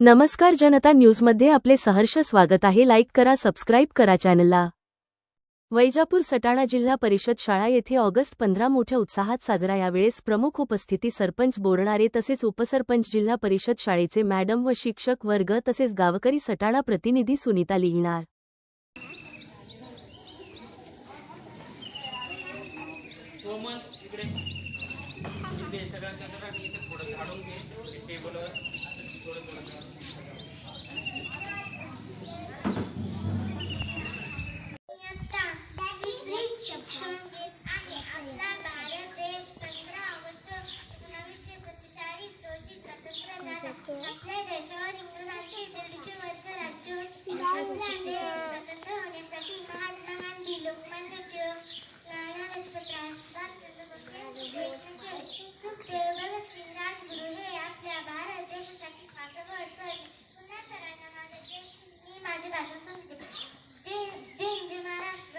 नमस्कार जनता न्यूजमध्ये आपले सहर्ष स्वागत आहे। लाईक करा, सबस्क्राईब करा चॅनलला। वैजापूर सटाणा जिल्हा परिषद शाळा येथे ऑगस्ट 15 मोठ्या उत्साहात साजरा। यावेळेस प्रमुख उपस्थिती सरपंच बोरणारे तसेच उपसरपंच, जिल्हा परिषद शाळेचे मॅडम व शिक्षक वर्ग तसेच गावकरी। सटाणा प्रतिनिधी सुनीता लिहिणार। आपल्या देशावर इंग्रजांचे 150 वर्ष राज्य होते। स्वतंत्र होण्यासाठी महात्मा गांधी, लोकमान्य टिळक, लाला लजपत राय, सुभाषचंद्र बोस, सुखदेव, भगतसिंग, राजगुरू हे आपल्या भारत देशासाठी फासवर चढले। पुन्हा करायला माझे मी माझे भाषण सांगते। जय महाराष्ट्र।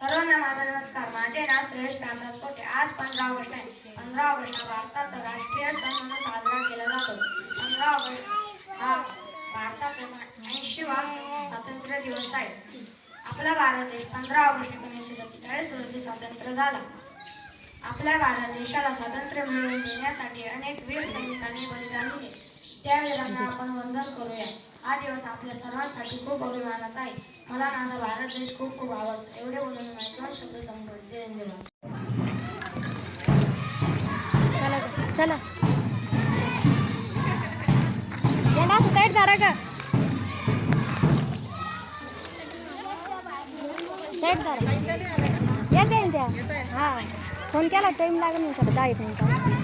सर्वांना माझा नमस्कार। माझे नाव श्रेयश रामदास कोटे। आज 15 ऑगस्ट आहे। 15 ऑगस्ट हा भारताचा राष्ट्रीय सण म्हणून साजरा केला जातो। 15 ऑगस्ट हा भारताचा 80वा स्वातंत्र्य दिवस आहे। आपला भारत देश 15 ऑगस्ट 1947 रोजी स्वतंत्र झाला। आपल्या भारत देशाला स्वातंत्र्य मिळवून देण्यासाठी अनेक वीर सैनिकांनी बलिदान दिले। त्या वीरांना आपण वंदन करूया। हा दिवस आपल्या सर्वांसाठी खूप अभिमानाचा आहे। मला माझा भारत देश खूप खूप आवडतो। एवढे बोलून मी 2 शब्द संपवते। धन्यवाद। चला झेंडा सुताईट धरा ग, सेट धरा येते त्या। हा फोन केला, टाइम लागेल 10 मिनिटं।